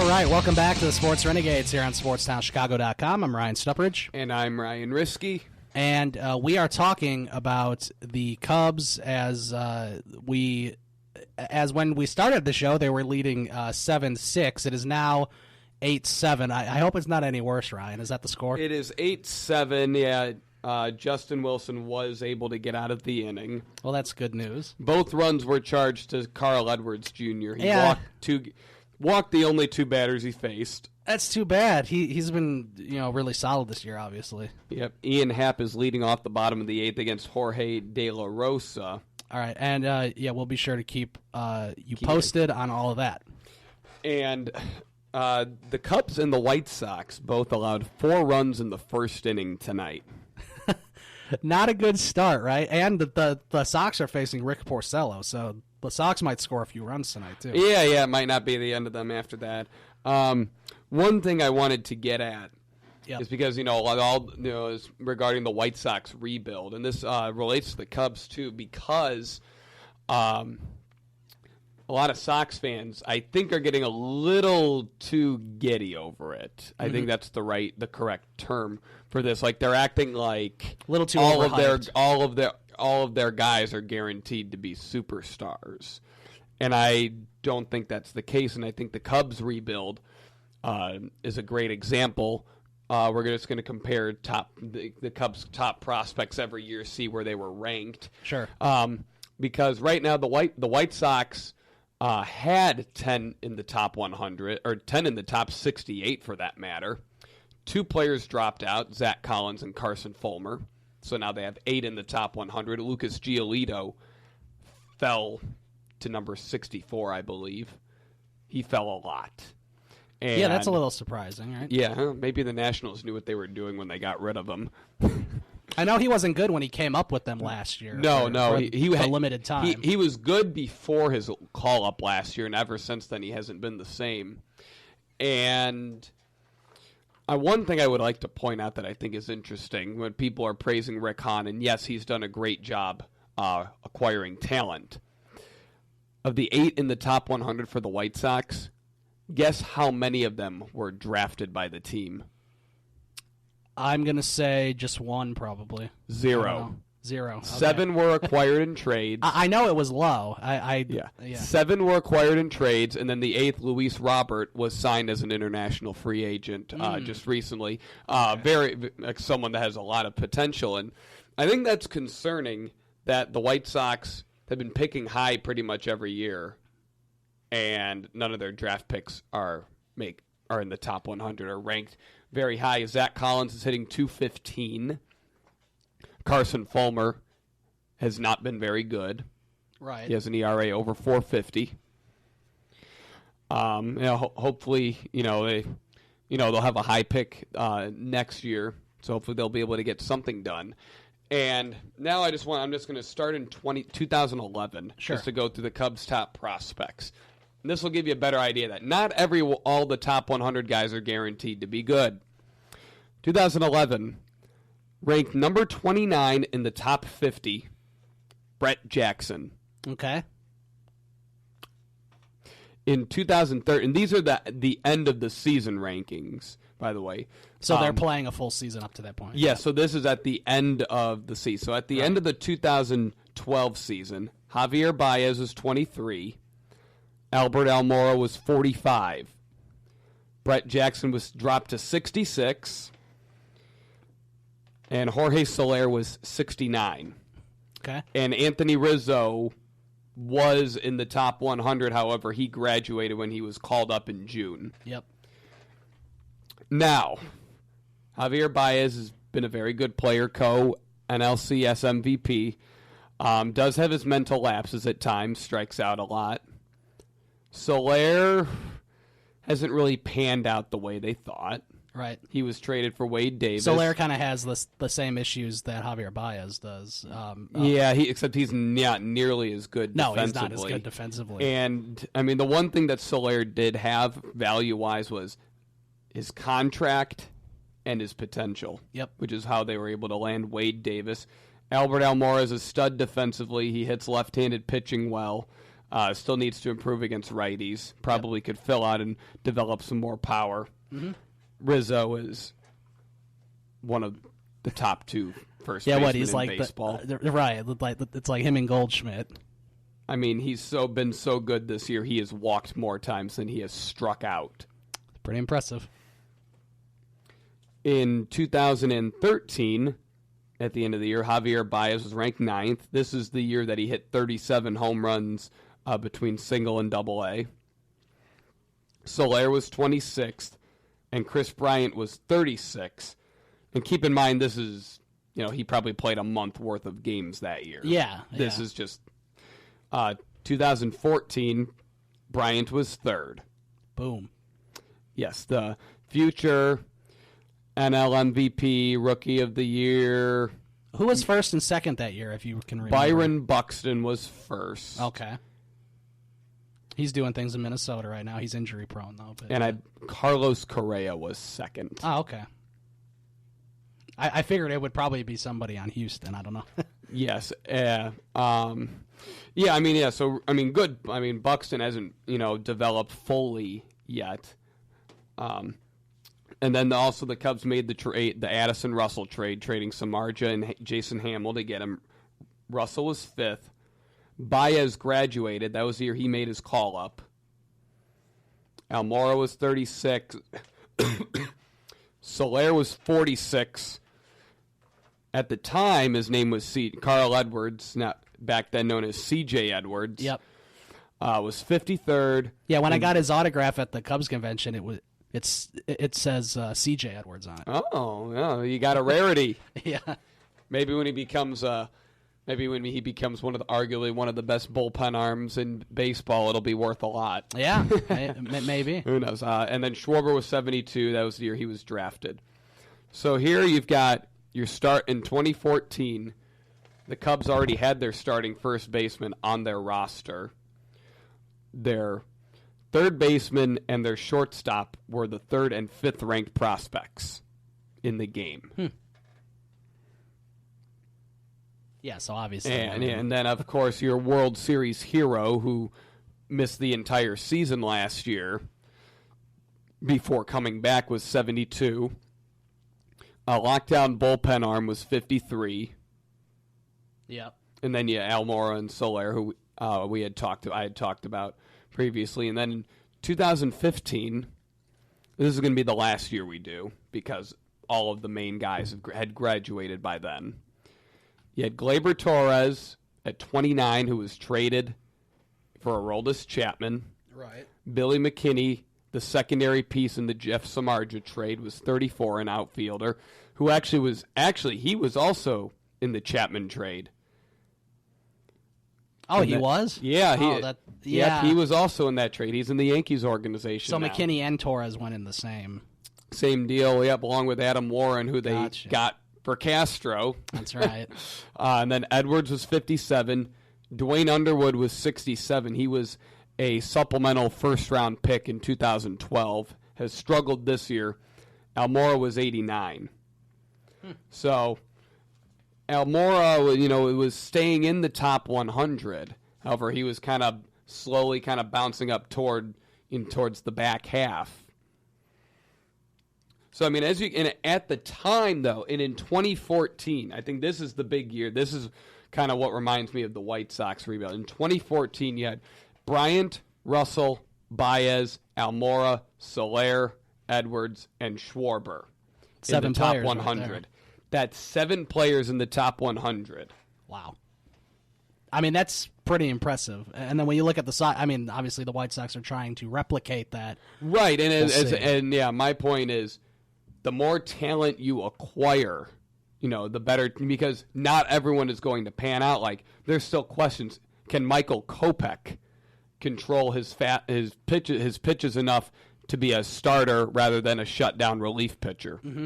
right, welcome back to the Sports Renegades here on SportsTownChicago.com. I'm Ryan Stuprich. And I'm Ryan Risky. And we are talking about the Cubs as when we started the show, they were leading 7-6. It is now 8-7. I hope it's not any worse, Ryan. Is that the score? It is 8-7, yeah. Justin Wilson was able to get out of the inning. Well, that's good news. Both runs were charged to Carl Edwards Jr. He walked the only two batters he faced. That's too bad. He's been really solid this year, obviously. Yep. Ian Happ is leading off the bottom of the eighth against Jorge De La Rosa. All right, and we'll be sure to keep you posted on all of that. And the Cubs and the White Sox both allowed 4 runs in the first inning tonight. Not a good start, right? And the Sox are facing Rick Porcello, so the Sox might score a few runs tonight, too. Yeah, it might not be the end of them after that. One thing I wanted to get at is because, is regarding the White Sox rebuild, and this relates to the Cubs, too, because a lot of Sox fans, I think, are getting a little too giddy over it. I think that's the correct term for this. Like, they're acting like a little too all of their guys are guaranteed to be superstars. And I don't think that's the case, and I think the Cubs rebuild is a great example. We're just going to compare the Cubs' top prospects every year, see where they were ranked. Sure. Because right now the White Sox had 10 in the top 100, or 10 in the top 68 for that matter. 2 players dropped out, Zach Collins and Carson Fulmer. So now they have 8 in the top 100. Lucas Giolito fell to number 64, I believe. He fell a lot. And, yeah, that's a little surprising, right? Yeah, maybe the Nationals knew what they were doing when they got rid of him. I know he wasn't good when he came up with them last year. No, he had limited time. He was good before his call-up last year, and ever since then he hasn't been the same. And one thing I would like to point out that I think is interesting when people are praising Rick Hahn, and yes, he's done a great job acquiring talent. Of the 8 in the top 100 for the White Sox, guess how many of them were drafted by the team? I'm going to say just 1, probably. 0. 0. Okay. 7 were acquired in trades. I know it was low. Yeah. 7 were acquired in trades, and then the 8th, Luis Robert, was signed as an international free agent just recently. Very someone that has a lot of potential, and I think that's concerning that the White Sox have been picking high pretty much every year, and none of their draft picks are in the top 100 or ranked very high. Zach Collins is hitting .215. Carson Fulmer has not been very good. Right. He has an ERA over 4.50. Hopefully, they'll have a high pick next year, so hopefully they'll be able to get something done. And now I'm just going to start in 2011 just to go through the Cubs' top prospects. And this will give you a better idea that not all the top 100 guys are guaranteed to be good. 2011, ranked number 29 in the top 50, Brett Jackson. Okay. In 2013, and these are the end of the season rankings, by the way. So they're playing a full season up to that point. Yeah, so this is at the end of the season. So at the end of the 2012 season, Javier Baez was 23. Albert Almora was 45. Brett Jackson was dropped to 66. And Jorge Soler was 69. Okay. And Anthony Rizzo was in the top 100. However, he graduated when he was called up in June. Yep. Now, Javier Baez has been a very good player, co-NLCS MVP. Does have his mental lapses at times, strikes out a lot. Soler hasn't really panned out the way they thought. Right. He was traded for Wade Davis. Soler kind of has the same issues that Javier Baez does. Except he's not nearly as good defensively. No, he's not as good defensively. And, I mean, the one thing that Soler did have value-wise was his contract and his potential. Yep. Which is how they were able to land Wade Davis. Albert Almora is a stud defensively. He hits left-handed pitching well. Still needs to improve against righties. Probably could fill out and develop some more power. Mm-hmm. Rizzo is one of the top 2 first basemen he's in like baseball. Right, it's like him and Goldschmidt. I mean, he's been so good this year. He has walked more times than he has struck out. Pretty impressive. In 2013, at the end of the year, Javier Baez was ranked 9th. This is the year that he hit 37 home runs between single and double A. Soler was 26th, and Chris Bryant was 36th. And keep in mind, this is, he probably played a month worth of games that year. Yeah. This is just 2014, Bryant was 3rd. Boom. Yes, the future NL MVP, Rookie of the Year. Who was 1st and 2nd that year, if you can remember? Byron Buxton was 1st. Okay. He's doing things in Minnesota right now. He's injury prone, though. But, and Carlos Correa was 2nd. Oh, okay. I figured it would probably be somebody on Houston. I don't know. Yes. So, good. Buxton hasn't, developed fully yet. And then also the Cubs made the Addison Russell trade, trading Samardzija and Jason Hamill to get him. Russell was 5th. Baez graduated. That was the year he made his call up. Almora was 36. Soler was 46. At the time, his name was Carl Edwards, not back then known as C.J. Edwards. Yep. Was 53rd. Yeah, when I got his autograph at the Cubs convention, it says C.J. Edwards on it. Oh, yeah, you got a rarity. Yeah. Maybe when he becomes arguably one of the best bullpen arms in baseball, it'll be worth a lot. Yeah, maybe. Who knows? And then Schwarber was 72. That was the year he was drafted. So here you've got your start in 2014. The Cubs already had their starting first baseman on their roster. Their third baseman and their shortstop were the 3rd and 5th ranked prospects in the game. Yeah, so obviously. And then, of course, your World Series hero who missed the entire season last year before coming back was 72. Lockdown bullpen arm was 53. Yep. And then Almora and Soler, who I had talked about previously. And then in 2015, this is going to be the last year we do because all of the main guys had graduated by then. You had Gleyber Torres at 29, who was traded for Aroldis Chapman. Right. Billy McKinney, the secondary piece in the Jeff Samardzija trade, was 34, an outfielder, who he was also in the Chapman trade. Oh, he was? Yeah. He was also in that trade. He's in the Yankees organization So now. McKinney and Torres went in the same. Same deal, along with Adam Warren, who they got for Castro. That's right. And then Edwards was 57. Dwayne Underwood was 67. He was a supplemental first-round pick in 2012. Has struggled this year. Almora was 89. So Almora, was staying in the top 100. However, he was kind of slowly bouncing up towards the back half. So, at the time, though, and in 2014, I think this is the big year. This is kind of what reminds me of the White Sox rebuild. In 2014, you had Bryant, Russell, Baez, Almora, Soler, Edwards, and Schwarber in the top 100. Right. That's 7 players in the top 100. Wow. That's pretty impressive. And then when you look at the Sox, obviously the White Sox are trying to replicate that. Right, and my point is, the more talent you acquire, the better, because not everyone is going to pan out. Like, there's still questions. Can Michael Kopech control his pitches enough to be a starter rather than a shutdown relief pitcher? Mm-hmm.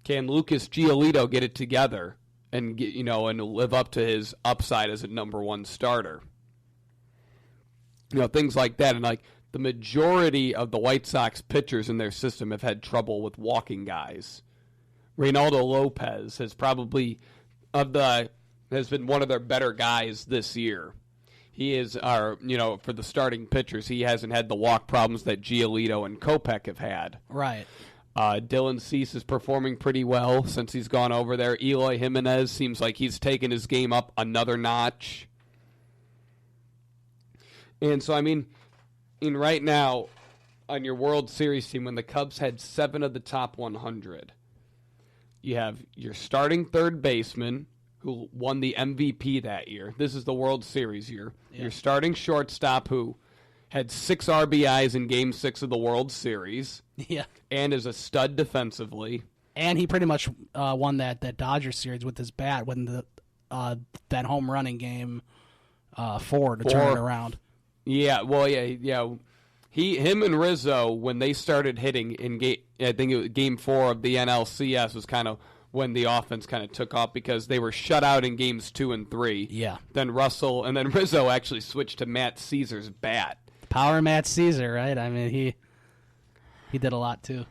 Can Lucas Giolito get it together and and live up to his upside as a number 1 starter? Things like that. And the majority of the White Sox pitchers in their system have had trouble with walking guys. Reynaldo Lopez has probably has been one of their better guys this year. He is for the starting pitchers, he hasn't had the walk problems that Giolito and Kopech have had. Right. Dylan Cease is performing pretty well since he's gone over there. Eloy Jimenez seems like he's taken his game up another notch. And so, I mean, right now, on your World Series team, when the Cubs had 7 of the top 100, you have your starting third baseman, who won the MVP that year. This is the World Series year. Yeah. Your starting shortstop, who had 6 RBIs in Game 6 of the World Series. Yeah. And is a stud defensively. And he pretty much won that Dodgers series with his bat when that home run in Game 4 to turn it around. Yeah, well, yeah. Him and Rizzo, when they started hitting I think it was Game 4 of the NLCS was kind of when the offense kind of took off because they were shut out in Games 2 and 3. Yeah. Then Rizzo actually switched to Matt Caesar's bat. Power Matt Caesar, right? I mean, he did a lot too.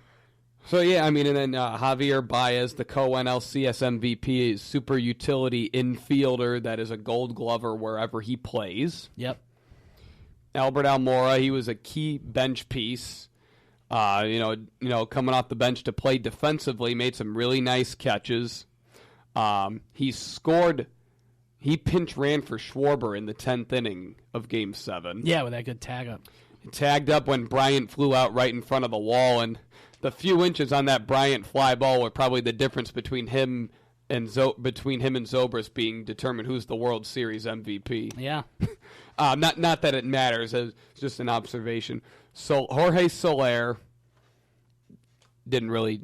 So, yeah, I mean, and then Javier Baez, the co-NLCS MVP, is super utility infielder that is a Gold Glover wherever he plays. Yep. Albert Almora, he was a key bench piece. Coming off the bench to play defensively, made some really nice catches. He pinch ran for Schwarber in the 10th inning of Game 7. Yeah, with that good tag up. He tagged up when Bryant flew out right in front of the wall, and the few inches on that Bryant fly ball were probably the difference between him and Zobrist being determined who's the World Series MVP. Yeah. Not that it matters. It's just an observation. So Jorge Soler didn't really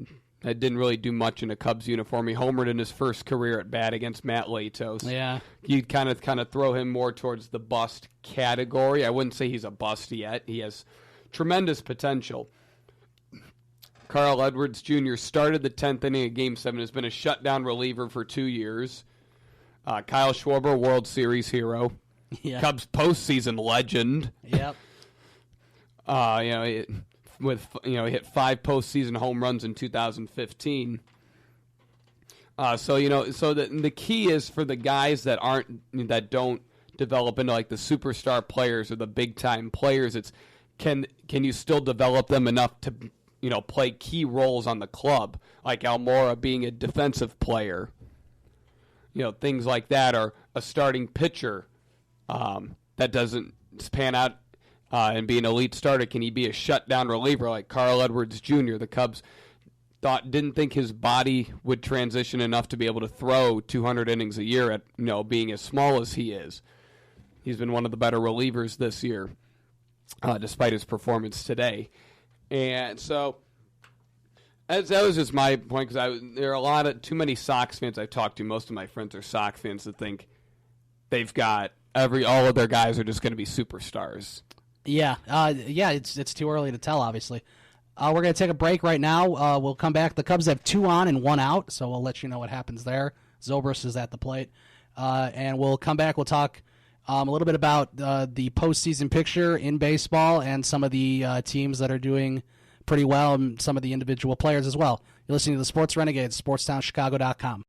do much in a Cubs uniform. He homered in his first career at bat against Matt Latos. Yeah. You'd kind of throw him more towards the bust category. I wouldn't say he's a bust yet. He has tremendous potential. Carl Edwards Jr. started the 10th inning of Game 7, has been a shutdown reliever for 2 years. Kyle Schwarber, World Series hero. Yeah. Cubs postseason legend. Yep. He hit 5 postseason home runs in 2015. So the key is for the guys that don't develop into like the superstar players or the big time players. It's can you still develop them enough to play key roles on the club, like Almora being a defensive player. Things like that, or a starting pitcher that doesn't pan out and be an elite starter. Can he be a shutdown reliever like Carl Edwards Jr.? The Cubs didn't think his body would transition enough to be able to throw 200 innings a year at being as small as he is. He's been one of the better relievers this year, despite his performance today. And so that was just my point, because there are too many Sox fans I've talked to. Most of my friends are Sox fans that think they've got all of their guys are just going to be superstars. Yeah, it's too early to tell, obviously. We're going to take a break right now. We'll come back. The Cubs have 2 on and 1 out, so we'll let you know what happens there. Zobrist is at the plate. And we'll come back. We'll talk a little bit about the postseason picture in baseball and some of the teams that are doing pretty well, and some of the individual players as well. You're listening to the Sports Renegades, SportsTownChicago.com.